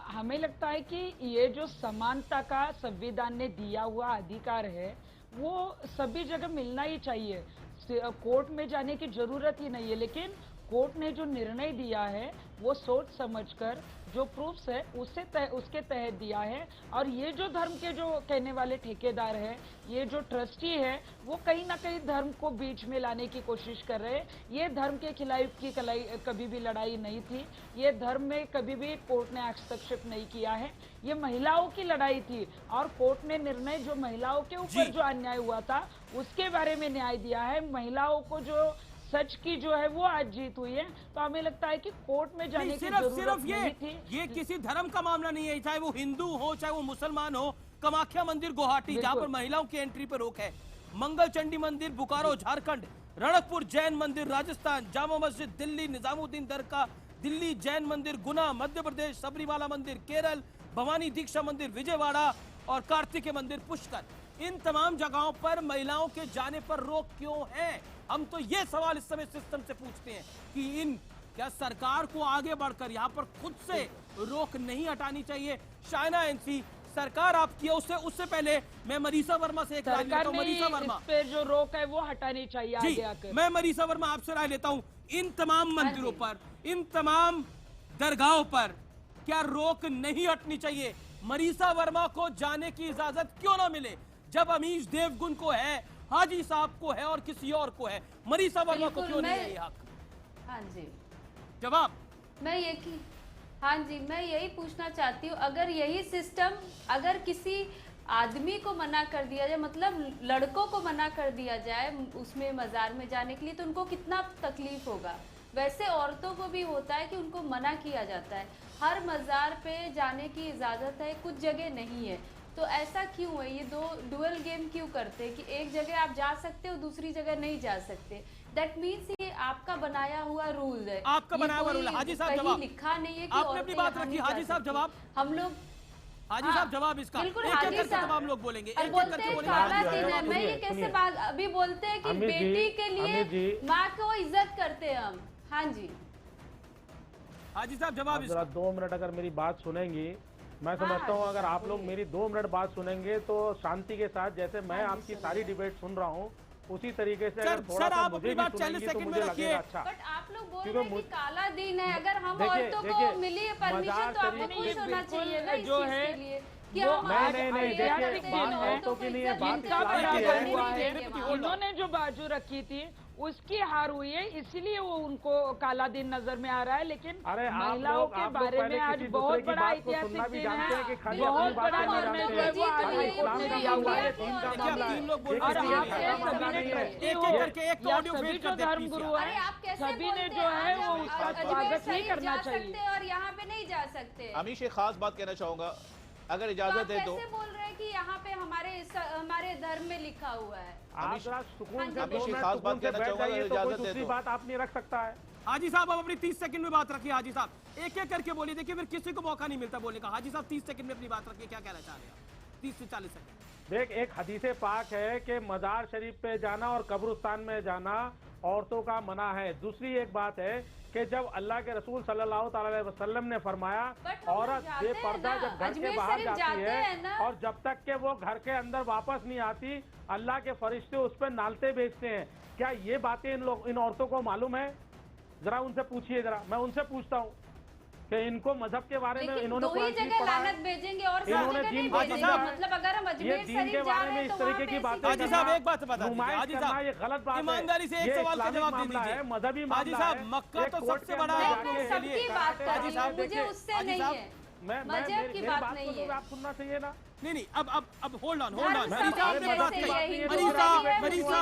हमें लगता है कि ये जो समानता का संविधान ने दिया हुआ अधिकार है, वो सभी जगह मिलना ही चाहिए। कोर्ट में जाने की जरूरत ही नहीं है, लेकिन कोर्ट ने जो निर्णय दिया है वो सोच समझकर, जो प्रूफ्स है उसके तहत दिया है। और ये जो धर्म के जो कहने वाले ठेकेदार है, ये जो ट्रस्टी है, वो कहीं ना कहीं धर्म को बीच में लाने की कोशिश कर रहे हैं। ये धर्म के खिलाफ की कभी भी लड़ाई नहीं थी। ये धर्म में कभी भी कोर्ट ने हस्तक्षेप नहीं किया है। ये महिलाओं की लड़ाई थी और कोर्ट ने निर्णय जो महिलाओं के ऊपर जो अन्याय हुआ था उसके बारे में न्याय दिया है। महिलाओं को जो सच की जो है वो आज जीत हुई है। तो हमें लगता है कि कोर्ट में जाने की जरूरत नहीं थी। ये किसी धर्म का मामला नहीं है, चाहे वो हिंदू हो, चाहे वो मुसलमान हो। कामाख्या मंदिर गुवाहाटी, जहां पर महिलाओं की एंट्री पर रोक है, मंगल चंडी मंदिर बोकारो झारखंड, रणकपुर जैन मंदिर राजस्थान, जामा मस्जिद दिल्ली, निजामुद्दीन दरगाह दिल्ली, जैन मंदिर गुना मध्य प्रदेश, सबरीमाला मंदिर केरल, भवानी दीक्षा मंदिर विजयवाड़ा और कार्तिकेय मंदिर पुष्कर। इन तमाम जगहों पर महिलाओं के जाने पर रोक क्यों है? हम तो ये सवाल इस समय सिस्टम से पूछते हैं कि क्या सरकार को आगे बढ़कर यहाँ पर खुद से रोक नहीं हटानी चाहिए? शाइना एनसी, सरकार आपकी है, उससे पहले मैं मरीसा वर्मा से एक राय लेता हूं। मरीसा वर्मा, इस पे जो रोक है वो हटानी चाहिए आगे आकर। मैं मरीसा वर्मा आपसे राय लेता हूं, इन तमाम मंदिरों पर, इन तमाम दरगाहों पर क्या रोक नहीं हटनी चाहिए? मरीसा वर्मा को जाने की इजाजत क्यों ना मिले जब अमीश देवगुन को है, हाजी साहब को है और किसी और को है? मरीसा वर्मा को क्यों नहीं है ये हक? हाँ जी, जवाब हाँ जी, मैं यही पूछना चाहती हूँ, अगर यही सिस्टम अगर किसी आदमी को मना कर दिया जाए, मतलब लड़कों को मना कर दिया जाए उसमें मज़ार में जाने के लिए, तो उनको कितना तकलीफ होगा। वैसे औरतों को भी होता है कि उनको मना किया जाता है, हर मज़ार पे जाने की इजाज़त है, कुछ जगह नहीं है, तो ऐसा क्यों है? ये दो डुअल गेम क्यों करते हैं कि एक जगह आप जा सकते हो, दूसरी जगह नहीं जा सकते? दैट मीन्स ये आपका बनाया हुआ रूल है, आपका बनाया हुआ रूल है। हाजी साहब जवाब, लिखा नहीं है कि आपने अपनी बात रखी। हाजी साहब जवाब, हम लोग हाजी साहब जवाब इसका बिल्कुल। एक करके तमाम लोग बोलेंगे, एक बोलते हैं काला दिन है, मैं ये कैसे बात अभी बोलते हैं कि बेटी के लिए माँ को इज्जत करते हैं हम। हाँ जी, हाजी साहब जवाब जरा 2 मिनट अगर मेरी बात सुनेंगी, मैं समझता हूँ अगर आप लोग मेरी 2 मिनट बात सुनेंगे तो शांति के साथ, जैसे मैं आपकी सारी डिबेट सुन रहा हूँ उसी तरीके से अगर थोड़ा सा मुझे भी सुनेंगी तो मुझे लगेगा अच्छा। बट आप लोग बोल रहे हैं कि काला दिन है, अगर हम औरतों को मिली है परमिशन तो आपको खुश होना चाहिए ना इस चीज के लिए। नहीं, देखिए बात औरतों की नहीं है, बात उन्होंने जो बाजू रखी थी उसकी हार हुई है, इसलिए वो उनको काला दिन नजर में आ रहा है। लेकिन महिलाओं के बारे में आज बहुत बड़ा ऐतिहासिक दिन है, बहुत बड़ा निर्णय जो है वो आज हाईकोर्ट ने लिया हुआ है। और सभी जो धर्म गुरु है सभी ने जो है वो उसका स्वागत नहीं करना चाहिए और यहाँ पे नहीं जा सकते। अमीश एक खास बात कहना चाहूंगा, अगर इजाजत है तो। कैसे बोल रहे हैं कि यहाँ पे हमारे धर्म में लिखा हुआ है? आप सुकून से 2 मिनट सुकून से बैठ जाइए तो कोई दूसरी बात आप नहीं रख सकता है। हाजी साहब अब अपनी 30 सेकंड में बात रखिए। हाजी साहब एक एक करके बोलिए, देखिए फिर किसी को मौका नहीं मिलता बोलने का। हाजी साहब 30 सेकंड में अपनी बात रखिए, क्या कहना चाह रहे हैं? 30 से 40 सेकंड। देख, एक हदीसे पाक है कि मजार शरीफ पे जाना और कब्रिस्तान में जाना औरतों का मना है। दूसरी एक बात है कि जब अल्लाह के रसूल सल्लल्लाहु अलैहि वसल्लम ने फरमाया औरत बेपर्दा जब घर के बाहर जाती है और जब तक के वो घर के अंदर वापस नहीं आती, अल्लाह के फरिश्ते उस पर नालते भेजते हैं। क्या ये बातें इन औरतों को मालूम है? जरा उनसे पूछिए, जरा मैं उनसे पूछता हूँ कि इनको मजहब के बारे में इन्होंने लानत भेजेंगे और मतलब अगर हम अजमेर शरीफ जा रहे हैं तो इस तरीके की बातें हाजी साहब एक बात बता दीजिए, हाजी साहब ये गलत बात है, ईमानदारी से एक सवाल का जवाब दे दीजिए। मजहबी हाजी साहब मक्का तो सबसे बड़ा है आप लोगों के लिए। हाजी साहब मुझे उससे नहीं है, मजहब की बात नहीं है, आप सुनना चाहिए ना। नहीं अब होल्ड ऑन मरीसा आपने बात कही, मरीसा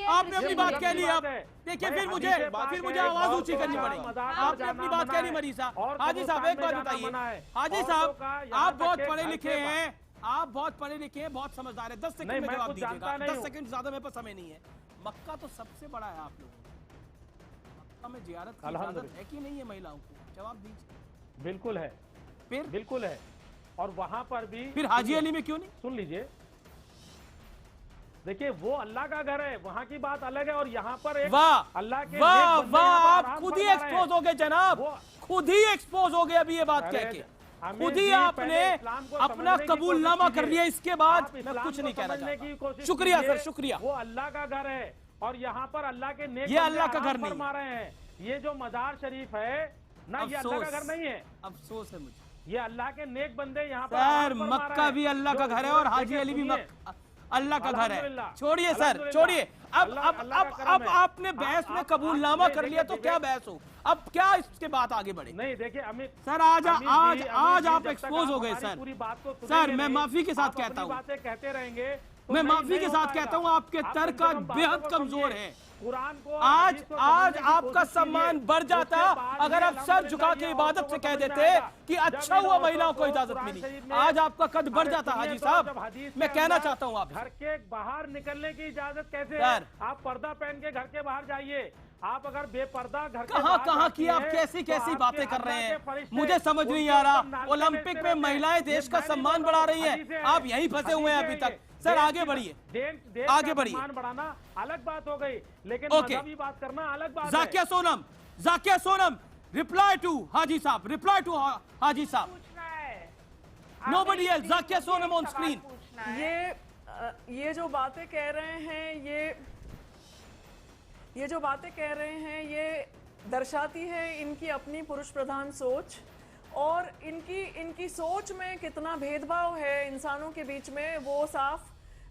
आपने अपनी बात कह ली। अब देखिए फिर मुझे आवाज ऊंची करनी पड़ेगी। आपने अपनी बात कह ली मरीसा। हाजी साहब एक बात बताइए, हाजी साहब आप बहुत पढ़े लिखे हैं, आप बहुत पढ़े लिखे हैं, बहुत समझदार है। 10 सेकंड में जवाब दीजिएगा, 10 सेकंड ज्यादा मेरे पास समय नहीं है। मक्का तो सबसे बड़ा है आप लोगों को, मक्का में जियारत की इजाजत है कि नहीं है महिलाओं को? जवाब दीजिए। बिल्कुल है, फिर बिल्कुल है। और वहां पर भी फिर हाजी अली में क्यों नहीं? सुन लीजिए, देखिए वो अल्लाह का घर है, वहां की बात अलग है और यहाँ पर एक अल्लाह के आप खुद ही एक्सपोज हो गए जनाब, खुद ही एक्सपोज हो गए अभी ये बात कह के। खुद ही आपने अपना कबूलनामा कर लिया, इसके बाद मैं कुछ नहीं कहना चाहता। शुक्रिया सर, शुक्रिया। वो अल्लाह का घर है और यहाँ पर अल्लाह के नेक ये अल्लाह का घर नहीं मारे हैं। ये जो मजार शरीफ है ना, ये अल्लाह का घर नहीं है। अफसोस है मुझे, ये अल्लाह के नेक बंदे यहाँ पर सर मक्का भी अल्लाह का घर है और हाजी अली भी अल्लाह का घर है। छोड़िए सर, छोड़िए। अब आपने बहस में कबूलनामा कर लिया तो क्या बहस हो? अब क्या इसके बात आगे बढ़े? नहीं देखिए अमित सर, आज आप एक्सपोज हो गए सर। पूरी बात को सर मैं माफी के साथ कहता हूँ, कहते रहेंगे, मैं माफी के साथ कहता हूँ, आपके तर्क बेहद कमजोर है। कुरान को आज हदीस को आज समझने की आपका कोशिश सम्मान कीजिए। बढ़ जाता उसके बाद अगर भी आप सर झुका के अल्हम्दुलिल्लाह इबादत से औरतों कह को समझ देते में आएगा। कि जब अच्छा इन हुआ औरतों महिलाओं को को इजाजत कुरान मिली। शरीफ में- आज आपका कद बढ़ अरे जाता सुनिए हाजी तो साहब। जब हदीस मैं के कहना अंदर चाहता हूं आपसे, घर के बाहर निकलने की इजाजत कैसे सर। है? आप पर्दा पहन के घर के बाहर जाइए। आप अगर बेपर्दा घर के कहां बाहर कहां जाती की आप है, कैसी तो कैसी आपके बातें कर रहे अल्लाह हैं, के फरिश्ते मुझे समझ नहीं उनके आ ऊपर रहा। नाज़िल ओलंपिक रहते में रहते महिलाएं हैं। देश ये का मैं नहीं सम्मान बोल बढ़ा रहा रही हूं, हैं, हदीसें हैं। आप यहीं फंसे हुए हैं अभी हदीसें तक। हैं सर ये। आगे बढ़िए, देश आगे का बढ़िए। सम्मान बढ़ाना अलग बात हो गई, लेकिन ओके। मजहबी बात करना अलग बात है। जाकिया सोनम, रिप्लाई टू हाजी साहब, रिप्लाई टू हाजी साहब। Nobody else, Zakia Sonam on screen. ये जो बातें कह रहे हैं, ये जो बातें कह रहे हैं, ये दर्शाती है इनकी अपनी पुरुष प्रधान सोच, और इनकी सोच में कितना भेदभाव है इंसानों के बीच में, वो साफ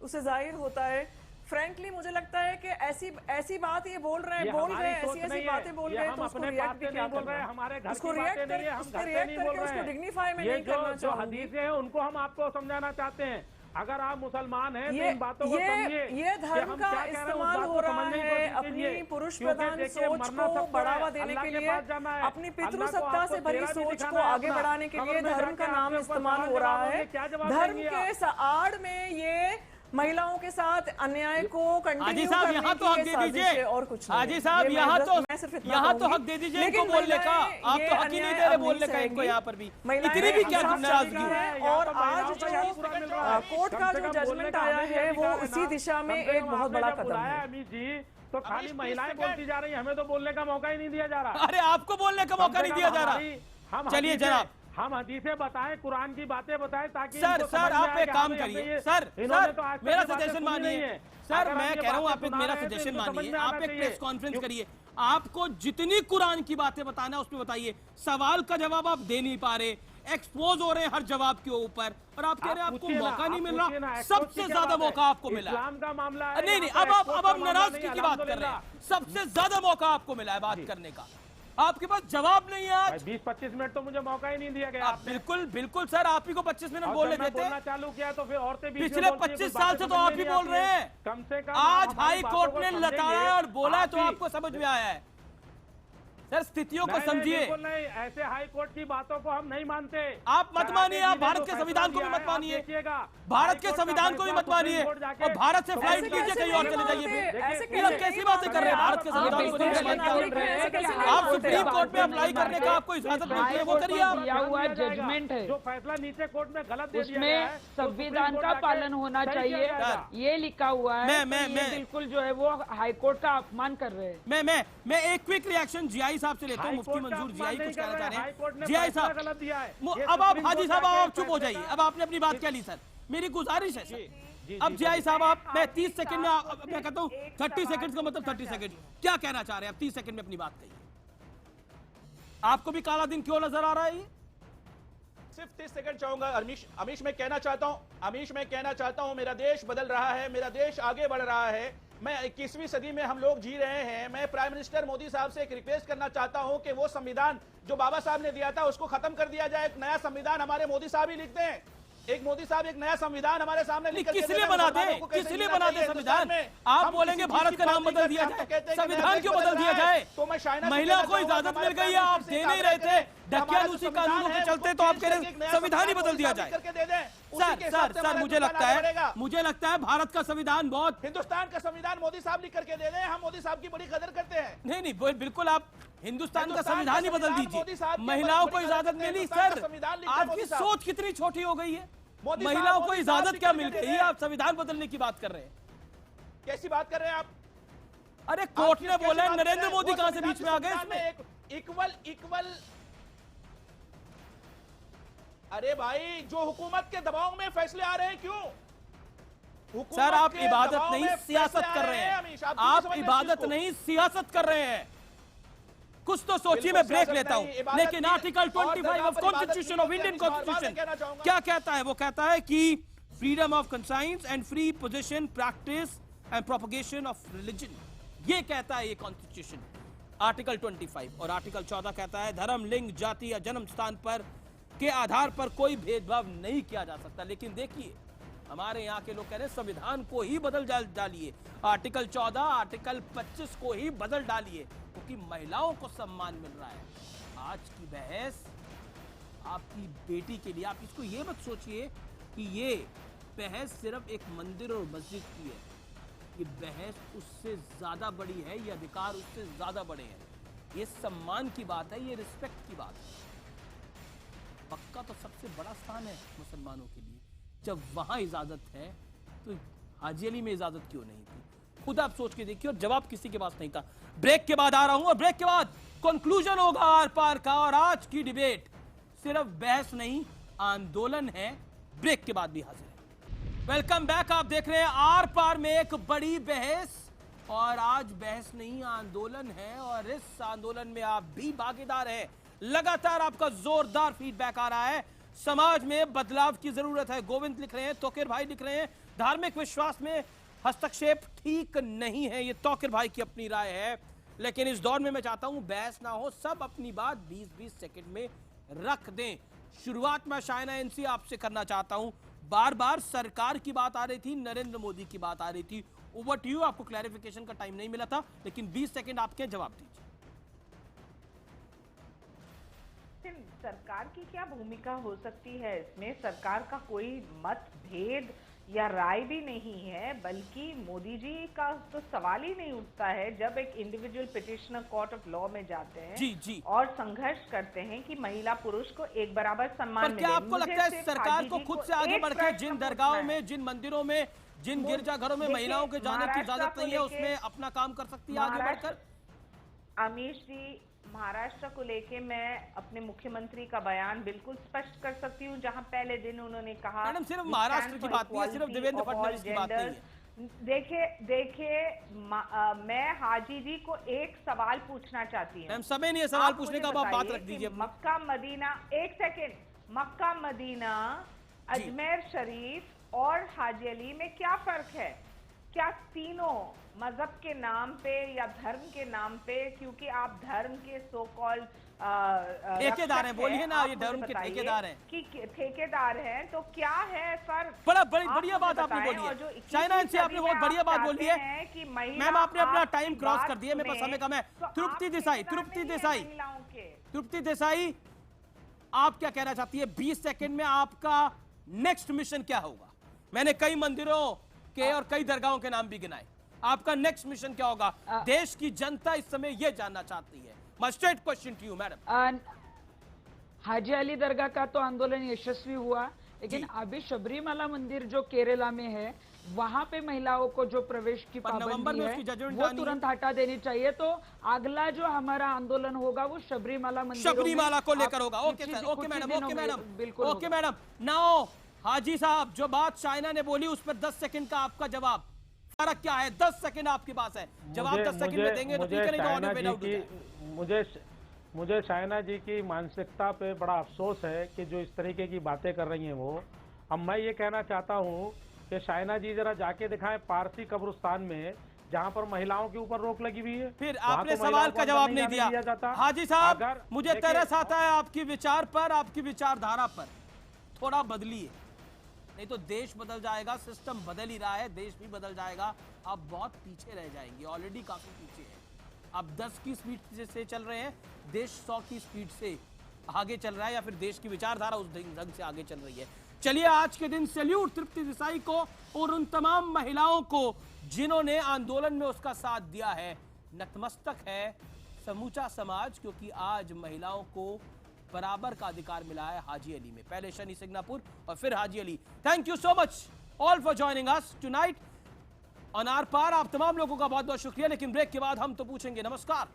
उसे जाहिर होता है। फ्रैंकली मुझे लगता है कि ऐसी बात ये बोल रहे हैं, ऐसी बातें बोल रहे हैं, तो उसको रिएक्ट भी क्या बोल रहे हैं, हमारे घर उसको की बातें नहीं है, हम घर पे नहीं बोल रहे उसको हैं। डिग्निफाई में ये नहीं करना जो हदीसें हैं उनको हम आपको समझाना चाहते हैं। अगर आप मुसलमान हैं तो इन बातों को समझिए। ये धर्म का इस्तेमाल हो रहा है अपनी पुरुष प्रधान सोच को बढ़ावा देने के लिए, अपनी पितृसत्ता से भरी सोच को आगे बढ़ाने के लिए धर्म का नाम इस्तेमाल हो रहा है। धर्म के आड़ में ये महिलाओं के साथ अन्याय को कंटिन्यू करने यहाँ तो हक दे दीजिए और कुछ नहीं। हाजी साहब, यहाँ तो हक दे दीजिए इनको बोलने का। आप तो हक ही नहीं दे रहे बोलने का इनको यहाँ पर भी। इतनी भी क्या नाराजगी है? और आज जो कोर्ट का जो जजमेंट आया है वो उसी दिशा में एक बहुत बड़ा कदम है। अमित जी, तो खाली महिलाएं बोलती जा रही हैं, हमें तो बोलने का मौका ही नहीं दिया जा रहा। अरे आपको बोलने का मौका नहीं दिया जा रहा। चलिए जनाब, हम हदीसें बताएं, कुरान की बातें बताएं, ताकि सर आप एक काम करिए। सर मेरा सजेशन मानिए। सर मैं कह रहा हूँ आप एक मेरा सजेशन मानिए, आप एक प्रेस कॉन्फ्रेंस करिए। आपको जितनी कुरान की बातें बताना उसमें बताइए। सवाल का जवाब आप दे नहीं पा रहे, एक्सपोज हो रहे हैं हर जवाब के ऊपर, और आप कह रहे हैं आपको मौका नहीं मिल रहा। सबसे ज्यादा मौका आपको मिला। इस्लाम का मामला है। नहीं, अब आप नाराजगी की बात कर रहे हैं। सबसे ज्यादा मौका आपको मिला है बात करने का, आपके पास जवाब नहीं है। आज 20-25 मिनट तो मुझे मौका ही नहीं दिया गया। आप बिल्कुल सर, आप ही को 25 मिनट बोलने देते। बोलना चालू किया तो फिर औरतें पिछले 25 साल से तो आप ही बोल रहे हैं। कम से कम आज हाई कोर्ट ने लताड़ा और बोला तो आपको समझ में आया है। सर स्थितियों को समझिए। नहीं, ऐसे हाई कोर्ट की बातों को हम नहीं मानते। आप मत मानिए, आप भारत के संविधान को भी मत मानिए, भारत के संविधान को भी मत मानिए, और भारत से फ्लाइट कीजिए कहीं और चले जाइए। ये कैसी बातें कर रहे हैं? भारत के संविधान को आप सुप्रीम कोर्ट में अप्लाई करने का आपको इजाजत मिलती है, वो करिए। आप हुआ जजमेंट है जो फैसला नीचे कोर्ट में गलत दे दिया उसमें संविधान का पालन होना चाहिए, ये लिखा हुआ है। मैं बिल्कुल जो है वो हाईकोर्ट का अपमान कर रहे हैं। मैं एक क्विक रिएक्शन जीआई साहब से लेता हूं। मुफ्ती मंजूर जीआई कुछ कहना चाह रहे हैं। जीआई साहब, अब आप हाजी साहब आप चुप हो जाइए। अब आपने अपनी बात कह ली सर, मेरी गुजारिश है सर। अब जीआई साहब आप, मैं 30 सेकंड में मैं कहता हूं 30 सेकंड का मतलब 30 सेकंड क्या कहना चाह रहे हैं आप? 30 सेकंड में अपनी बात कहिए। आपको भी काला दिन क्यों नजर आ रहा है? सिर्फ 30 सेकंड चाहूंगा। अमीश मैं कहना चाहता हूं मेरा देश बदल रहा है, मेरा देश आगे बढ़ रहा है। मैं 21वीं सदी में हम लोग जी रहे हैं। मैं प्राइम मिनिस्टर मोदी साहब से एक रिक्वेस्ट करना चाहता हूं कि वो संविधान जो बाबा साहब ने दिया था उसको खत्म कर दिया जाए। एक नया संविधान हमारे मोदी साहब ही लिखते हैं। एक मोदी साहब एक नया संविधान हमारे सामने किस लिए बना दे संविधान? आप बोलेंगे भारत का नाम बदल दिया जाए, संविधान क्यों बदल दिया जाए? तो मैं महिलाओं को इजाजत मिल गई है, आप दे नहीं रहे थे। ढकियानुसी कानूनों के चलते तो आप कह रहे हैं संविधान ही बदल दिया जाए। सर मुझे लगता है भारत का संविधान बहुत, हिंदुस्तान का संविधान मोदी साहब लिख करके दे दें। हम मोदी साहब की बड़ी कदर करते हैं। नहीं बिल्कुल, आप हिंदुस्तान का संविधान ही बदल दीजिए। महिलाओं को इजाजत मिली। सर आपकी सोच कितनी छोटी हो गई है। महिलाओं को इजाजत क्या मिल गई? आप संविधान बदलने की बात कर रहे हैं। कैसी बात कर रहे हैं आप? अरे कोर्ट ने बोला, नरेंद्र मोदी कहां से बीच में आ गए इसमें? इक्वल अरे भाई, जो हुकूमत के दबाव में फैसले आ रहे हैं क्यों? सर आप इबादत नहीं सियासत कर रहे हैं। आप इबादत नहीं सियासत कर रहे हैं। कुछ तो सोचिए। मैं ब्रेक लेता हूं। लेकिन article 25 of constitution of Indian constitution क्या कहता है? वो कहता है कि freedom of conscience and free position, practice and propagation of religion. ये कहता है ये कॉन्स्टिट्यूशन, आर्टिकल 25। और आर्टिकल 14 कहता है धर्म, लिंग, जाति या जन्म स्थान पर के आधार पर कोई भेदभाव नहीं किया जा सकता। लेकिन देखिए हमारे यहाँ के लोग कह रहे हैं संविधान को ही बदल डालिए, आर्टिकल 14, आर्टिकल 25 को ही बदल डालिए, क्योंकि महिलाओं को सम्मान मिल रहा है। आज की बहस आपकी बेटी के लिए, आप इसको ये मत सोचिए कि ये बहस सिर्फ एक मंदिर और मस्जिद की है, ये बहस उससे ज्यादा बड़ी है, ये अधिकार उससे ज्यादा बड़े हैं, ये सम्मान की बात है, ये रिस्पेक्ट की बात है। मक्का तो सबसे बड़ा स्थान है मुसलमानों के लिए, जब वहां इजाजत है तो हाजी अली में इजाजत क्यों नहीं थी? खुद आप सोच के देखिए, और जवाब किसी के पास नहीं था। ब्रेक के बाद आ रहा हूं, और ब्रेक के बाद कंक्लूजन होगा आर पार का, और आज की डिबेट सिर्फ बहस नहीं आंदोलन है। ब्रेक के बाद भी हाजिर है। वेलकम बैक, आप देख रहे हैं आर पार में एक बड़ी बहस, और आज बहस नहीं आंदोलन है, और इस आंदोलन में आप भी भागीदार हैं। लगातार आपका जोरदार फीडबैक आ रहा है, समाज में बदलाव की जरूरत है। गोविंद लिख रहे हैं, तोकिर भाई लिख रहे हैं, धार्मिक विश्वास में हस्तक्षेप ठीक नहीं है, ये तोकिर भाई की अपनी राय है। लेकिन इस दौर में मैं चाहता हूं बहस ना हो, सब अपनी बात 20-20 सेकंड में रख दें। शुरुआत में शायना एनसी आपसे करना चाहता हूं, बार बार सरकार की बात आ रही थी, नरेंद्र मोदी की बात आ रही थी, ओवर टू यू। आपको क्लैरिफिकेशन का टाइम नहीं मिला था, लेकिन 20 सेकंड आपके जवाब दीजिए। सरकार की क्या भूमिका हो सकती है इसमें? सरकार का कोई मतभेद या राय भी नहीं है, बल्कि मोदी जी का तो सवाल ही नहीं उठता है जब एक individual petitioner court of law में जाते हैं जी। और संघर्ष करते हैं कि महिला पुरुष को एक बराबर सम्मान मिले। क्या आपको लगता है सरकार को खुद से आगे बढ़ के जिन दरगाहों में, जिन मंदिरों में, जिन गिरजाघरों में महिलाओं के जाने की इजाजत नहीं है, उसमें अपना काम कर सकती है आगे बढ़कर? अमीश जी, महाराष्ट्र को लेके मैं अपने मुख्यमंत्री का बयान बिल्कुल स्पष्ट कर सकती हूँ, जहां पहले दिन उन्होंने कहा, मैडम सिर्फ महाराष्ट्र की बात नहीं है, सिर्फ देवेंद्र फडणवीस की बात नहीं है। देखिए मैं हाजी जी को एक सवाल पूछना चाहती हूँ। समय नहीं है सवाल पूछने का, आप बात रख दीजिए। मक्का मदीना, एक second, Mecca Medina, Ajmer Sharif और हाजी अली में क्या फर्क है? क्या तीनों मजहब के नाम पे या धर्म के नाम पे, क्योंकि आप धर्म के सो कॉल्ड ठेकेदार हैं, बोलिए ना, ये धर्म के ठेकेदार हैं कि ठेकेदार हैं, तो क्या है फर्क? बड़ा बढ़िया बात आपने बोली है, शायना इनसे आपने बहुत बढ़िया बात बोली है। मैम आपने अपना टाइम क्रॉस कर दिया, मेरे पास समय कम है। तृप्ति देसाई, आप क्या कहना चाहती है? 20 सेकंड में आपका नेक्स्ट मिशन क्या होगा? मैंने कई मंदिरों के और कई दरगाहों के नाम भी गिनाए, आपका नेक्स्ट मिशन क्या होगा? देश की जनता इस समय यह जानना चाहती है। My straight question to you madam. Haji Ali दरगाह का तो आंदोलन यशस्वी हुआ, लेकिन अभी शबरीमला मंदिर जो केरला में है, वहां पे महिलाओं को जो प्रवेश की पाबंदी है वो तुरंत हटा देनी चाहिए। तो अगला जो हमारा आंदोलन होगा वो शबरीमला मंदिर, शबरीमला को लेकर होगा। ओके सर, ओके मैडम, बिल्कुल ओके मैडम। नाउ हाजी साहब, जो बात शायना ने बोली उस पर 10 सेकंड का आपका जवाब, फर्क क्या है? 10 सेकंड आपके पास है, जवाब 10 सेकंड में देंगे तो ठीक है, नहीं तो ऑडियो पे डाउट हो जाए। मुझे शायना जी की मानसिकता पे बड़ा अफसोस है कि जो इस तरीके की बातें कर रही हैं वो। अब मैं ये कहना चाहता हूँ कि शायना जी जरा जाके दिखाएं पारसी कब्रिस्तान में, जहाँ पर महिलाओं के ऊपर रोक लगी हुई है। फिर आपने सवाल का जवाब नहीं दिया। हाजी साहब, मुझे तरस आता है आपकी विचार पर, आपकी विचारधारा पर, थोड़ा बदलिए, नहीं तो देश बदल जाएगा। सिस्टम बदल ही रहा है, देश भी बदल जाएगा। आप बहुत पीछे रह जाएंगे, ऑलरेडी काफी पीछे है। आप 10 की स्पीड से चल रहे हैं, देश 100 की स्पीड से आगे चल रहा है, या फिर देश की विचारधारा उस ढंग से आगे चल रही है। चलिए, आज के दिन सैल्यूट तृप्ति देसाई को और उन तमाम महिलाओं को जिन्होंने आंदोलन में उसका साथ दिया है। नतमस्तक है समूचा समाज, क्योंकि आज महिलाओं को बराबर का अधिकार मिला है हाजी अली में। पहले शनि सिंगापुर और फिर Haji Ali. Thank you so much all for joining us tonight on Aar Paar. आप तमाम लोगों का बहुत बहुत शुक्रिया। लेकिन ब्रेक के बाद हम तो पूछेंगे, नमस्कार,